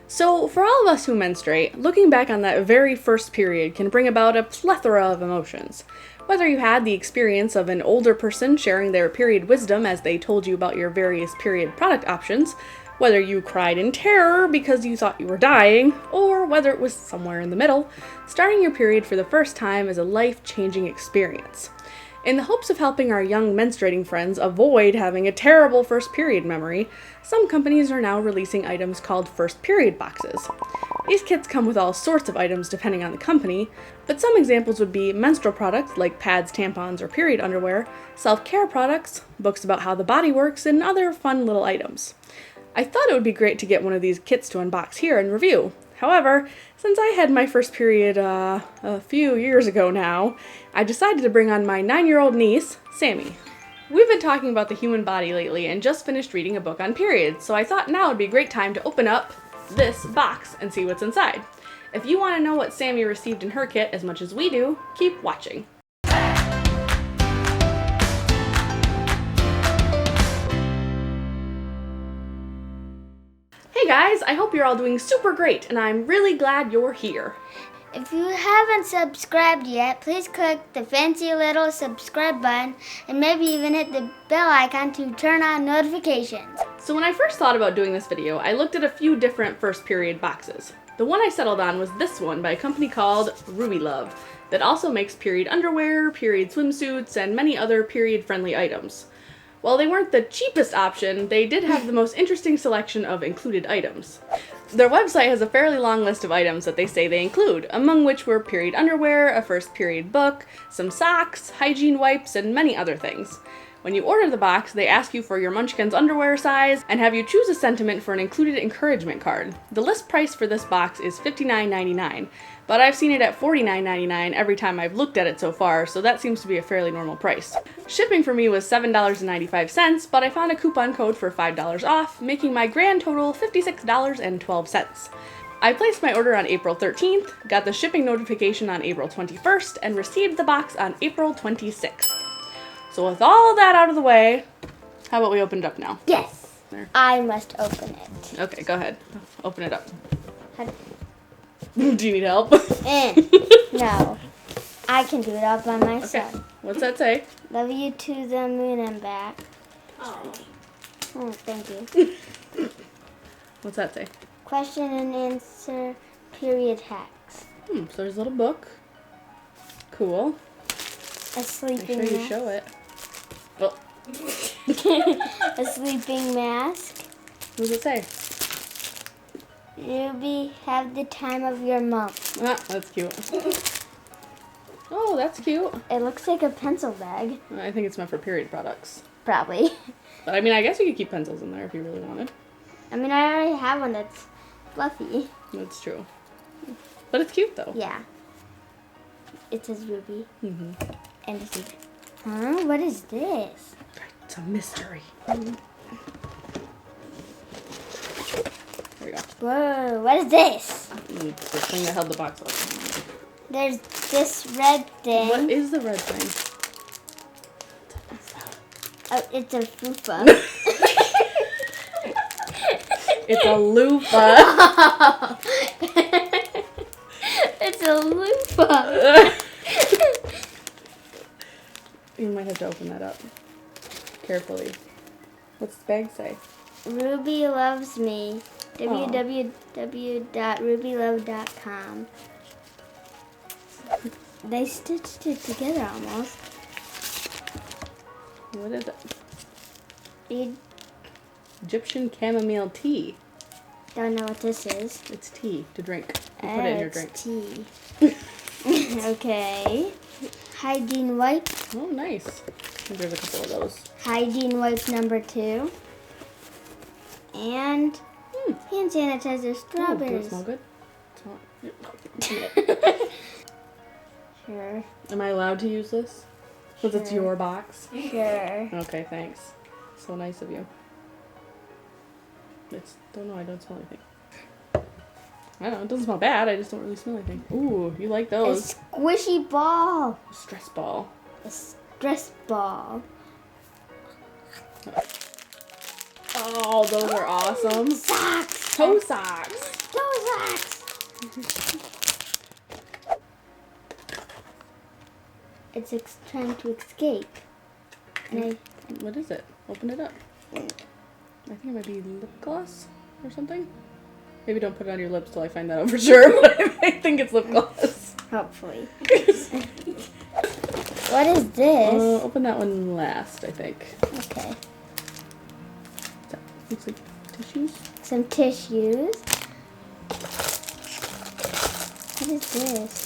So, for all of us who menstruate, looking back on that very first period can bring about a plethora of emotions. Whether you had the experience of an older person sharing their period wisdom as they told you about your various period product options, whether you cried in terror because you thought you were dying, or whether it was somewhere in the middle, starting your period for the first time is a life-changing experience. In the hopes of helping our young menstruating friends avoid having a terrible first period memory, some companies are now releasing items called first period boxes. These kits come with all sorts of items depending on the company, but some examples would be menstrual products like pads, tampons, or period underwear, self-care products, books about how the body works, and other fun little items. I thought it would be great to get one of these kits to unbox here and review. However, since I had my first period a few years ago now, I decided to bring on my 9-year-old niece, Sammy. We've been talking about the human body lately and just finished reading a book on periods, so I thought now would be a great time to open up this box and see what's inside. If you want to know what Sammy received in her kit as much as we do, keep watching. Hey guys, I hope you're all doing super great, and I'm really glad you're here. If you haven't subscribed yet, please click the fancy little subscribe button and maybe even hit the bell icon to turn on notifications. So when I first thought about doing this video, I looked at a few different first period boxes. The one I settled on was this one by a company called Ruby Love that also makes period underwear, period swimsuits, and many other period-friendly items. While they weren't the cheapest option, they did have the most interesting selection of included items. Their website has a fairly long list of items that they say they include, among which were period underwear, a first period book, some socks, hygiene wipes, and many other things. When you order the box, they ask you for your Munchkins underwear size and have you choose a sentiment for an included encouragement card. The list price for this box is $59.99, but I've seen it at $49.99 every time I've looked at it so far, so that seems to be a fairly normal price. Shipping for me was $7.95, but I found a coupon code for $5 off, making my grand total $56.12. I placed my order on April 13th, got the shipping notification on April 21st, and received the box on April 26th. So with all that out of the way, how about we open it up now? Yes, There. I must open it. Okay, go ahead. Open it up. How Do you need help? No, I can do it all by myself. Okay. What's that say? Love you to the moon and back. Oh. Oh, thank you. What's that say? Question and answer period hacks. So there's a little book. Cool. A Make sleeping sure you mask. show it. Oh, A sleeping mask. what does it say? Ruby, have the time of your month. Ah, that's cute. Oh, that's cute. It looks like a pencil bag. I think it's meant for period products. Probably. But I mean, I guess you could keep pencils in there if you really wanted. I mean, I already have one that's fluffy. That's true. But it's cute though. Yeah. It says Ruby. Mm-hmm. And it's like, huh? What is this? It's a mystery. There we go. Whoa, what is this? The thing that held the box up. There's this red thing. What is the red thing? Oh, it's a fupa. It's a loofah. It's a loofah. You might have to open that up carefully. What's the bag say? Ruby loves me. www.rubylove.com. They stitched it together almost. What is it? You Egyptian chamomile tea. don't know what this is. It's tea to drink. You put it in your It's drink. tea. Okay. Hygiene wipe. Oh, nice. I think there's a couple of those. Hygiene wipe number 2. And hand sanitizer Oh, do strawberries. it smell good? Sure. Am I allowed to use this? Because it's Sure. your box? Sure. Okay, thanks. So nice of you. Don't know, I don't smell anything. I don't know, it doesn't smell bad, I just don't really smell anything. Ooh, you like A those. squishy ball. Stress ball. A stress ball. Oh, those are awesome. Socks. Toe socks. Toe socks. It's trying to escape. And What is it? Open it up. I think it might be lip gloss or something. Maybe don't put it on your lips till I find that out for sure, but I think it's lip gloss. hopefully. What is this? Open that one last, I think. Okay. That looks like tissues. Some tissues. What is this?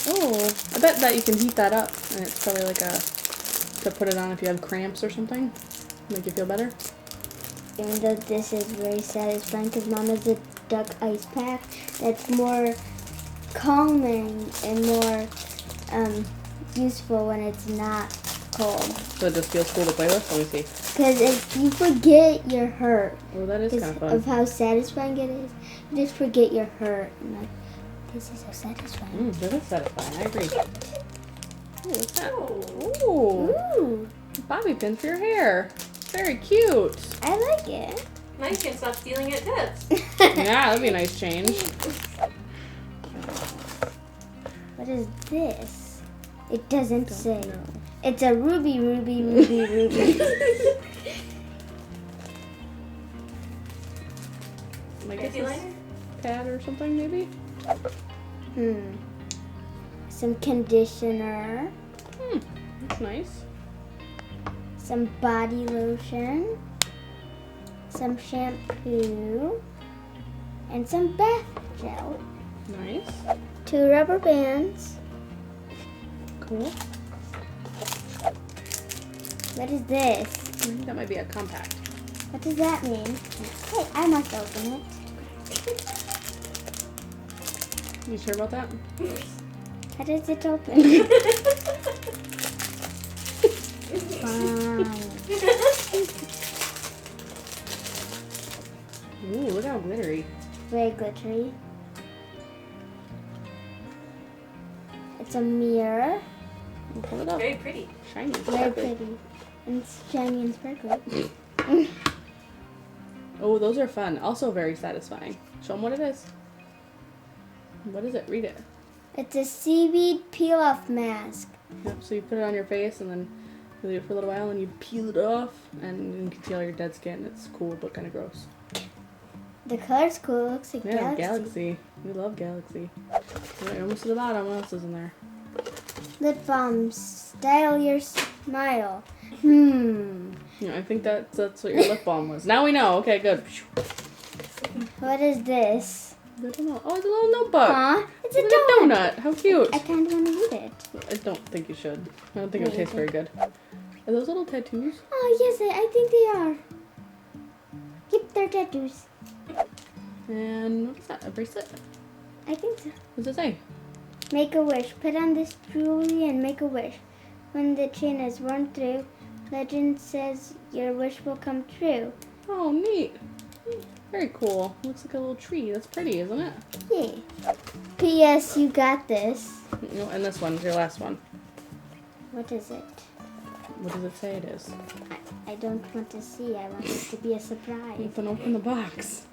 Oh, I bet that you can heat that up, and it's probably like to put it on if you have cramps or something. Make you feel better. Even though this is very satisfying because Mom has a duck ice pack that's more calming and more useful when it's not cold. So it just feels cool to play with? Let me see. Because if you forget you're hurt, Oh, that is kind of fun. of how satisfying it is, you just forget you're hurt. And like, this is so satisfying. That is satisfying. I agree. Ooh, what's that? Ooh. Ooh, Bobby pin for your hair. Very cute. I like it. Now you can stop stealing at tips. Yeah, that'd be a nice change. What is this? It doesn't say. know. It's a ruby. I guess Fancy it's liner? pad or something, maybe? Some conditioner. That's nice. Some body lotion. Some shampoo. And some bath gel. Nice. 2 rubber bands. Cool. What is this? I think that might be a compact. What does that mean? Hey, I must open it. You sure about that? How does it open? Wow. Ooh, look how glittery. Very glittery. It's a mirror. Pull it up. Very pretty. Shiny. Very pretty. And it's shiny and sparkly. Oh, those are fun. Also very satisfying. Show them what it is. What is it? Read it. It's a seaweed peel-off mask. Yep, so you put it on your face and then you leave it for a little while and you peel it off and you can see all your dead skin. It's cool but kind of gross. The color's cool. It looks like Yeah, galaxy. Galaxy. We love Galaxy. Alright, almost to the bottom. What else is in there? Lip balm. Style your smile. Yeah, I think that's what your lip balm was. Now we know. Okay, good. What is this? I don't know. Oh, it's a little notebook. Aw, it's a It's a donut. donut. How cute. I kind of want to eat it. I don't think you should. I don't think it would What do you taste very good. Are those little tattoos? Oh, yes, I think they are. Yep, they're tattoos. And what is that? A bracelet? I think so. What does it say? Make a wish. Put on this jewelry and make a wish. When the chain is worn through, legend says your wish will come true. Oh, neat. Very cool. Looks like a little tree. That's pretty, isn't it? Yay. P.S. You got this. No, and this one's your last one. What is it? What does it say it is? I don't want to see. I want it to be a surprise. Then open the box.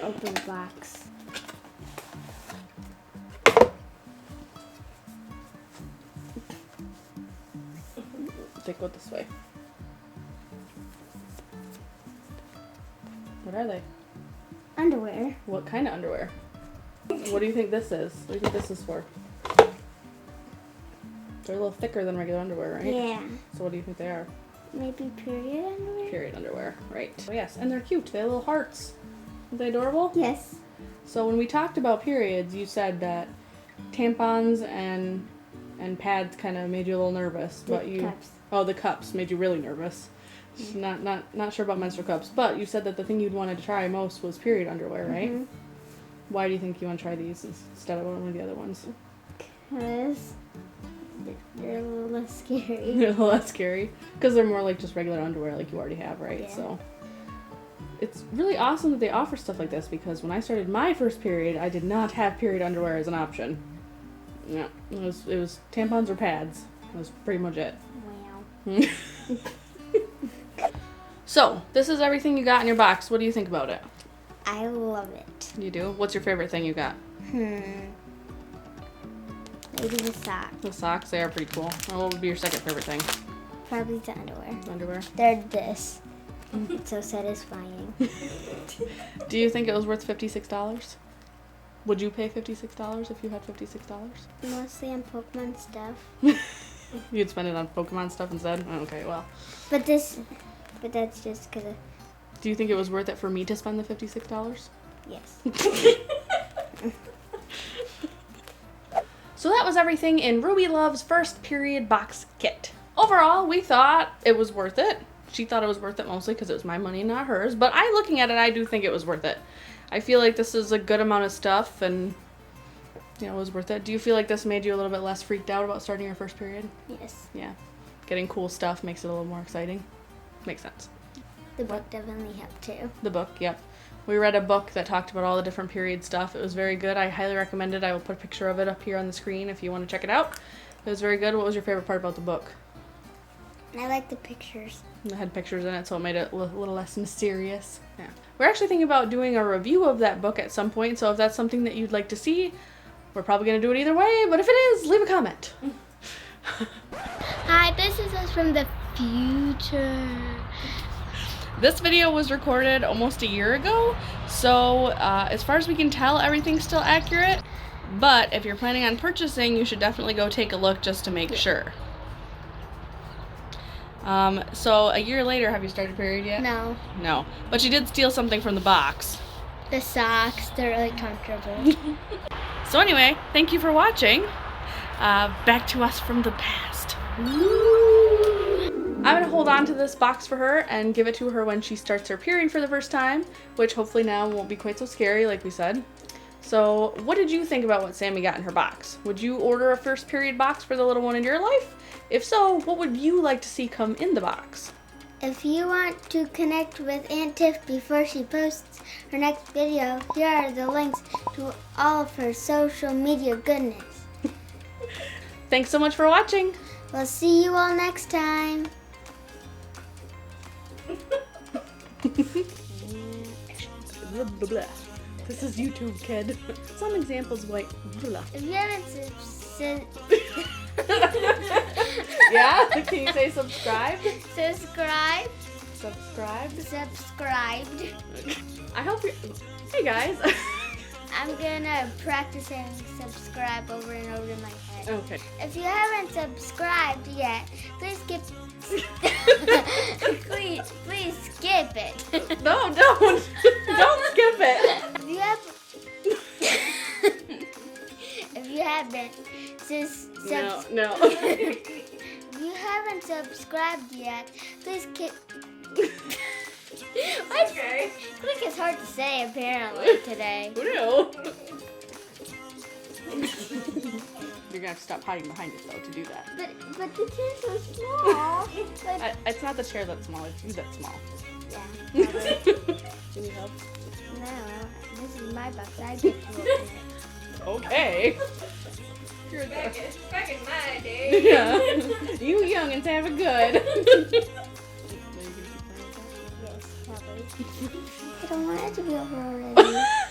Open box. Take it this way. What are they? Underwear. What kind of underwear? What do you think this is? What do you think this is for? They're a little thicker than regular underwear, right? Yeah. So what do you think they are? Maybe period underwear? Period underwear, right. Oh yes, and they're cute. They have little hearts. Aren't they adorable? Yes. So when we talked about periods, you said that tampons and pads kind of made you a little nervous, but you Cups. oh, the cups made you really nervous. Not sure about menstrual cups, but you said that the thing you'd wanted to try most was period underwear, right? Mhm. Why do you think you want to try these instead of one of the other ones? Because they're a little less scary. They're a little less scary because they're more like just regular underwear, like you already have, right? Yeah. So it's really awesome that they offer stuff like this because when I started my first period, I did not have period underwear as an option. Yeah, it was tampons or pads. That was pretty much it. Wow. So, this is everything you got in your box. What do you think about it? I love it. You do? What's your favorite thing you got? Maybe the socks. The socks, they are pretty cool. And what would be your second favorite thing? Probably the underwear. Underwear? They're this. It's so satisfying. Do you think it was worth $56? Would you pay $56 if you had $56? Mostly on Pokemon stuff. You'd spend it on Pokemon stuff instead? Okay, well. But that's just because Do you think it was worth it for me to spend the $56? yes. So that was everything in Ruby Love's first period box kit. Overall, we thought it was worth it. She thought it was worth it mostly because it was my money, not hers. But looking at it, I do think it was worth it. I feel like this is a good amount of stuff and, it was worth it. Do you feel like this made you a little bit less freaked out about starting your first period? Yes. Yeah. Getting cool stuff makes it a little more exciting. Makes sense. The book definitely helped too. The book, yep. We read a book that talked about all the different period stuff. It was very good. I highly recommend it. I will put a picture of it up here on the screen if you want to check it out. It was very good. What was your favorite part about the book? I like the pictures. It had pictures in it, so it made it a little less mysterious. Yeah. We're actually thinking about doing a review of that book at some point, so if that's something that you'd like to see, we're probably going to do it either way, but if it is, leave a comment. Hi, this is us from the future. This video was recorded almost a year ago, so as far as we can tell, everything's still accurate, but if you're planning on purchasing, you should definitely go take a look just to make sure. So a year later, have you started period yet? No. No. But you did steal something from the box. The socks, they're really comfortable. So anyway, thank you for watching. Back to us from the past. I'm gonna hold on to this box for her and give it to her when she starts her period for the first time, which hopefully now won't be quite so scary like we said. So what did you think about what Sammy got in her box? Would you order a first period box for the little one in your life? If so, what would you like to see come in the box? If you want to connect with Aunt Tiff before she posts her next video, here are the links to all of her social media goodness. Thanks so much for watching. We'll see you all next time. Blah, blah, blah. This is YouTube, kid. Some examples like blah. If you haven't Yeah? Can you say subscribed? subscribed. I hope you're... Hey guys. I'm gonna practice saying subscribe over and over in my head. Okay. If you haven't subscribed yet, please skip. please skip it. No, don't. Don't skip it. If you have, if you haven't, No. If you haven't subscribed yet, please skip. Okay. Click is hard to say apparently today. Who knew? You're gonna have to stop hiding behind it though to do that. But the chair's so small. It's not the chair that's small, it's you that's small. Yeah. Probably. Do you help? No, this is my box. I get to open it. Okay. Back in my day. Yeah. You youngins have it good. Yes, probably. I don't want it to be over already.